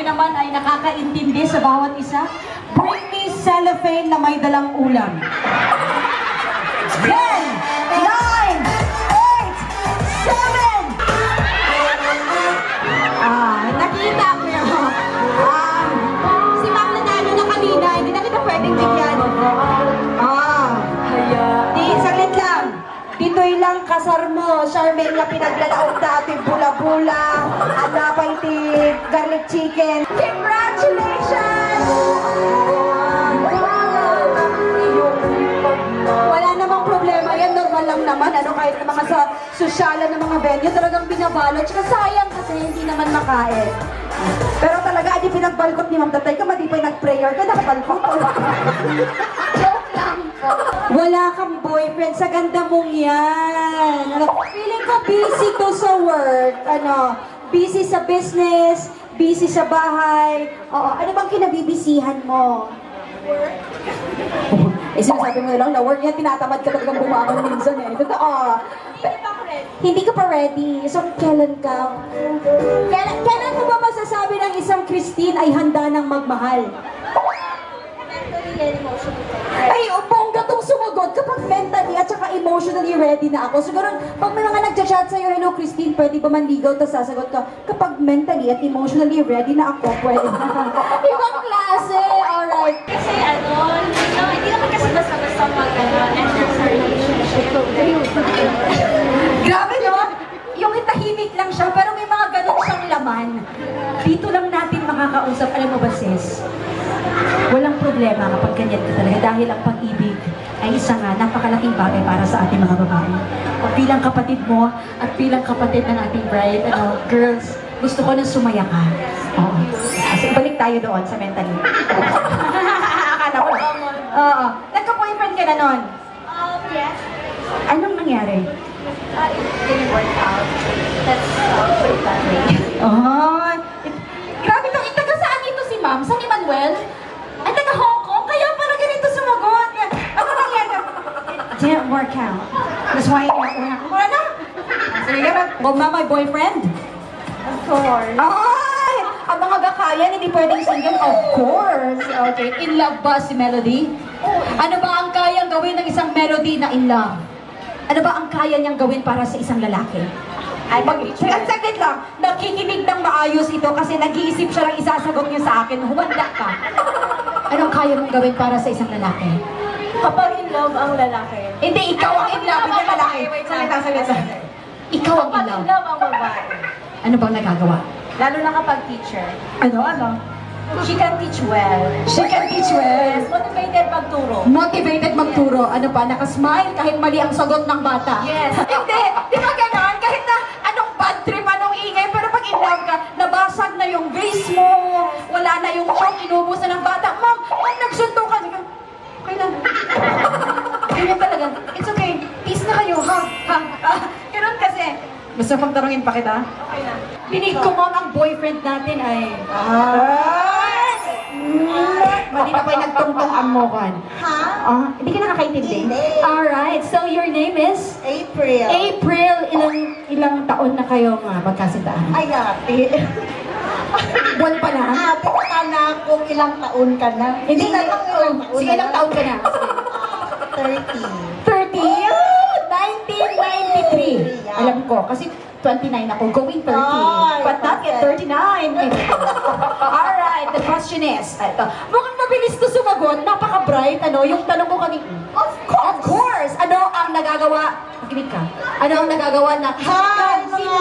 naman ay nakakaintindi sa bawat isa. Bring me cellophane na may dalang ulam. 10, 9, 8, 7. Nakita ko yun. Si Ma'am nanalo na kanina, hindi na kita pwedeng bigyan. Di, saglit lang. Dito'y lang kasar mo, Charmaine nga pinaglalaog dati, bula-bula, alapay ti garlic chicken. Congratulations! Wala namang problema yan, normal lang naman. Ano, kahit na mga sa sosyalan ng mga venue, talagang binabalot. Tsaka sayang kasi hindi naman makain. Pero talaga, di pinagbalkot ni Ma'am Tatay ka, matipay nag-prayer ka, nakabalkot. Joke lang po. Wala kang boyfriend, sa ganda mong yan. Ano, feeling ko busy to sa work. Ano, busy sa business, busy sa bahay. Oo, ano bang kinabibisihan mo? Work. Sinasabi mo lang na work yan, tinatamad ka talagang bumangon minsan eh. Totoo. Hindi ka pa ready. So, kailan ka? Kailan mo ba masasabi ng isang Christine ay handa ng magmahal? Mentally and emotionally. Ay, bongga tong sumagot kapag mentally at saka emotionally ready na ako. Siguro, pag may mga nagchat-chat sa'yo, hello Christine, pwede ba manligaw? Tapos sasagot ka, kapag mentally at emotionally ready na ako, pwede na. Ibang klase, alright. Kasi hindi naman kasi basta-basta mag-enter sa relationship. Grabe no? Yung itahimik lang siya, pero may mga ganun siyang laman. Dito lang natin makakausap. Alam mo ba sis? Walang problema kapag ganyan ka talaga dahil ang pag-ibig ay isang napakalaking bagay para sa ating mga babae. O bilang kapatid mo at bilang kapatid ng ating bride, girls, gusto ko na sumaya ka. Oo. Kasi balik tayo doon sa mentally. Akala ko. Oo. Nagka-boyfriend ka na nun? Yes. Anong nangyari? It didn't work out. That's pretty bad. Oh, grabe to. Taga saan ito si Ma'am? San Emmanuel? Ay, taga Hong Kong? Kaya pala ganito sumagot. Ano nangyari? It didn't work out. That's why it didn't work out. Ano? Sige ka, huwag na my boyfriend. Of course. Ay! Ang mga gakayan, hindi pwedeng single. Of course. Okay. In love ba si Melody? Ano ba ang kayang gawin ng isang Melody na in love? Ano ba ang kaya niyang gawin para sa isang lalaki? Ay, saglit lang. Nakikinig ng maayos ito kasi nag-iisip siya lang isasagot niya sa akin. Humanda ka. Anong kaya mong gawin para sa isang lalaki? Kapag in love ang lalaki. Hindi, ikaw ang in love ng lalaki. Salita. Ikaw ang in Kapag love. in love ang babae. Ano bang nagagawa? Lalo na kapag teacher. Ano? She can teach well. She can teach well. Yes, motivated magturo. Motivated magturo. Ano pa? Nakasmile kahit mali ang sagot ng bata. Yes. Hindi. Di ba ganon? Kahit na anong bad trip, anong ingay, pero pag in love ka, nabasag na yung vase mo, wala na yung chok, inubos na ng bata. Ma'am, nagsunto ka. Okay lang. Ganyan talaga. It's okay. Peace na kayo, ha? Ganun kasi. Gusto pang tanungin pa kita? Okay na. Dinig ko mo ang boyfriend natin ay... Mali na pa yung nagtungtong amokan. Ha? Hindi ka nakakaintindi? Hindi. Alright, so your name is? April. April. Ilang taon na kayo magkasintahan? Ay, ate. Buwan pa na? Ate, ka na kung ilang taon ka na. Hindi na lang ilang taon Sige, ilang taon ka na? 30. 30? 1993. Alam ko, kasi 29 ako, going 30. Ay, But not yet 39. Alright, the question is, ito, mukhang mabilis to sumagot, napaka-bright, yung tanong ko kanina. Of course! Ano ang nagagawa? Makinig ka. Ano ang nagagawa na? Hi, mga,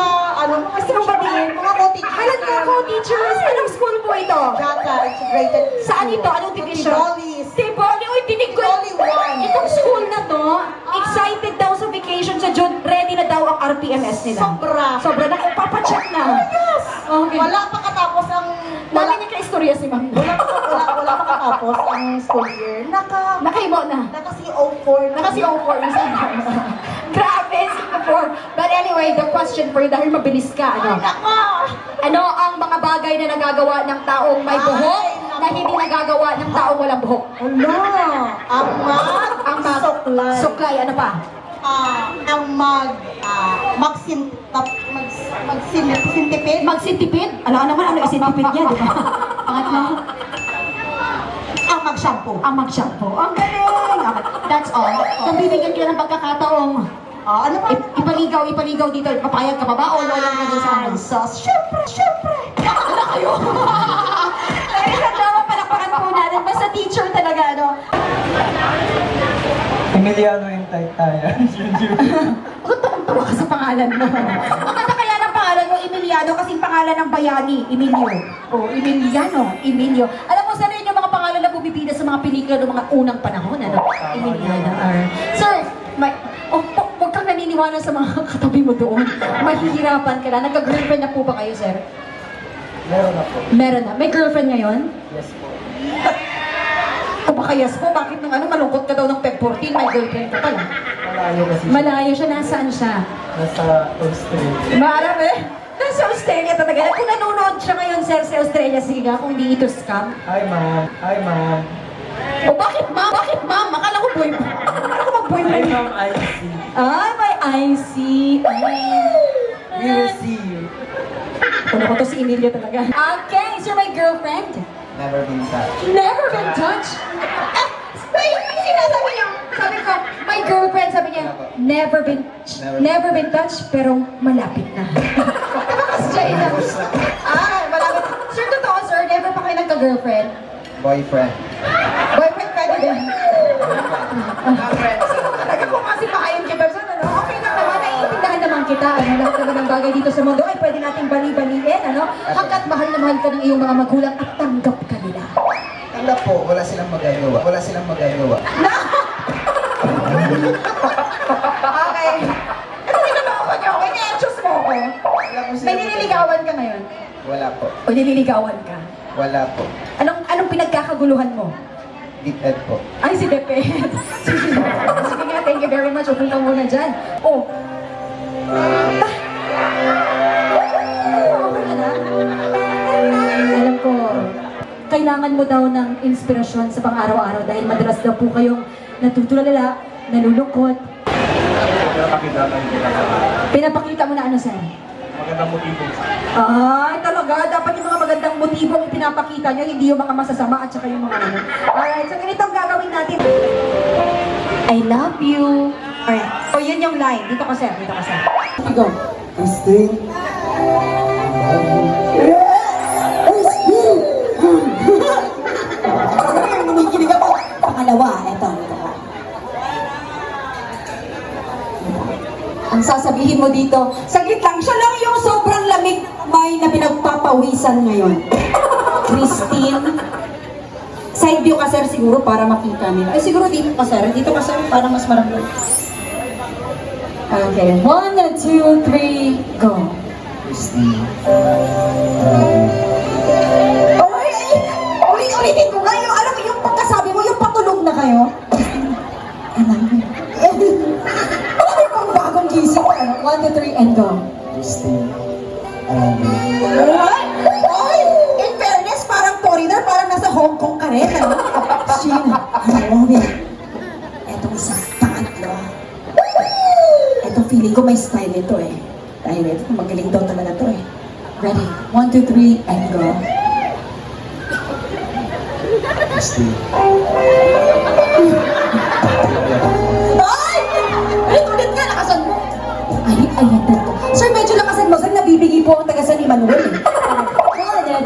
Gusto mong batiin? mga co-teachers. Alam ka, co-teachers, anong school mo ito? Jata, integrated. Saan ito? Anong division? Tibolis. Tiboli, uy, tinig ko. Tiboli 1. Itong school na to, excited daw sa vacation sa June, ready na daw ang RPMS nila. Sobra. Na, papacheck na. Yes. Okay. Wala pa katapos ang... Wala niya ka-istorya si Ma'am. Wala pa katapos ang school year. Nakaimo na. Naka CO4. Naka si O4 na sa Grabe, Singapore. But anyway, the question for you, dahil mabilis ka, ano ang mga bagay na nagagawa ng taong may buhok na hindi nagagawa ng taong walang buhok? Ang mag. Ang Suklay. Suklay, ano pa? magsintipid. Magsintipid? Alam ka naman ano isintipid niya, di ba? Pangatlo, Ang mag-shampoo. ang mag-shampoo. Ang galing! Okay, that's all. Kung bibigyan ka ng pagkakataong Ano ba? ipaligaw dito, papayag ka pa ba? O wala ka dun sa ano? Sauce. Syempre. Wala kayo! Ladies and gentlemen, palakpakan po natin. Basta teacher talaga, ano? Emiliano yung Taytaya. Bakit tuwa ka sa pangalan mo? Maganda kaya ng pangalan mo, Emiliano, kasing pangalan ng bayani, Emilio. O, Emiliano, Emilio. Alam mo, sa rin yung mga pangalan na bumibida sa mga pelikula ng mga unang panahon, ano? Emiliano, Sir, huwag kang naniniwala sa mga katabi mo doon. Mahihirapan ka na. Nagka-girlfriend na po ba kayo, sir? Meron na po. Meron na. May girlfriend ngayon? Yes po. Kapakayas po, bakit nung ano, malungkot ka daw ng Feb 14, may girlfriend ka pala. Malayo kasi siya. Malayo siya, nasaan siya? Nasa Australia. Maalam eh. Nasa Australia talaga. Kung nanonood siya ngayon, sir, sa Australia, sige nga, kung hindi ito scam. Hi ma'am. Hi ma'am. O bakit ma'am? Bakit ma'am? Akala ko boyfriend. Akala ko Hi mag-boyfriend. ma'am, I see. Ay, may IC. We will see you. Ano ko to si Emilio talaga. Okay, is your my girlfriend? Never been sad. Never been touched? Wait, ano sinasabi niya? Sabi ko, my girlfriend, sabi niya, never been touched, pero malapit na. Diba kasi siya ina? Malapit. Sir, totoo sir, never pa kayo nagka-girlfriend? Boyfriend. Boyfriend pwede din. Talaga po kasi pakain kita sir, ano? Okay lang naman, naiintindihan naman kita. Ano, lahat naman ng bagay dito sa mundo ay pwede nating bali-baliin, ano? Hanggat mahal na mahal ka ng iyong mga magulang at tanggap ka nila. Tanggap po, wala silang magagawa. Wala silang magagawa. Okay. Ano nilalawan niyo? May na-anxious mo ako. Wala po May silang nililigawan ka ngayon? Wala po. O nililigawan ka? Wala po. Anong pinagkakaguluhan mo? Deep-ed po. Ay, si Depet. Sige nga, thank you very much. Upo ka muna dyan. Oh. Okay ka na? Alam ko, kailangan mo daw ng inspirasyon sa pang-araw-araw dahil madalas daw po kayong natutulala, nalulungkot. Pinapakita mo na ano, sir? Magandang motibo. Ay, talaga. Dapat yung mga magandang motibo ang pinapakita nyo, hindi yung mga masasama at saka yung mga ano. Alright, so ganito ang gagawin natin. I love you. Alright, so yun yung line. Dito ka, sir. Dito ka, sir. Go. Christine. Kinikilig ako. Pangalawa, ito. Ang sasabihin mo dito, saglit lang, siya lang yung sobrang lamig may na pinagpapawisan ngayon. Christine, side view ka sir siguro para makita nila. Ay siguro dito ka sir para mas marami. Okay, 1, 2, 3, go. Christine. Ulitin ko kayo, alam mo yung pagkasabi mo, yung patulog na kayo. Alam mo kung bagong gising ka. 1, 2, 3, and go. Christine. I love you. Ay! In fairness, parang foreigner, parang nasa Hong Kong ka rin, ano? Sheena, I love it. Etong isa, pangatlo. Eto, feeling ko may style ito eh. Dahil ito, magaling daw talaga to eh. Ready? 1, 2, 3, and go. Christine. Ay! Ulit nga, nakasan mo. Ay, ayan na to. Sir, medyo lakasan mo. Sir, nabibigay po ang tagasan ni Manuel. 1,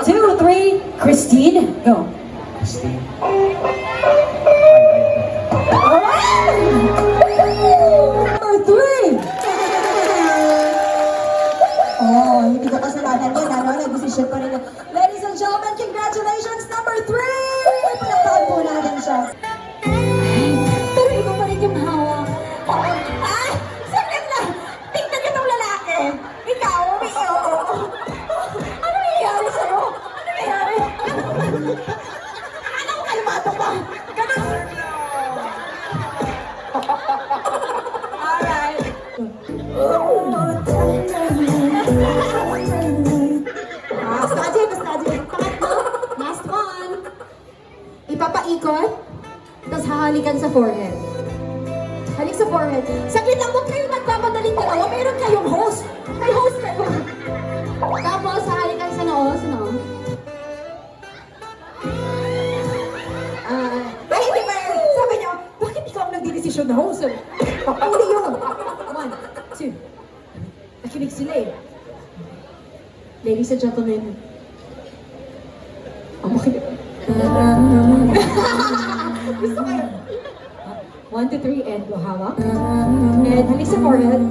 2, 3, Christine, go. Christine. Number 3! Oh, hindi ko kasalanan yan. Ano, nag-decision pa rin. Ladies and gentlemen, congratulations, number 3! Palakpakan po natin siya. Pero iba pa rin yung hawak. Ay! Saglit lang! Tingnan niyo tong lalaki! Ikaw, umiiyo! Ano nangyayari sa'yo? Ano nangyayari? Akala ko kalmado ka! Ganun! Alright. Study. Pangatlo, last one. Ipapaikot, tapos hahalikan sa forehead. Halik sa forehead. forehead. Saglit lang, huwag kayong magpapadaling dalawa. Meron kayong host. May host kayo. Tapos, hahali kayo sa noo. Sa noo. Ay, hindi ba? Sabi niyo, bakit ikaw ang nagdidesisyon na host? Hindi yun. 1, 2. Nakinig sila eh. Ladies and gentlemen. Makinig. Gusto kayo. 1, 2, 3, and hawak. And halik sa forehead.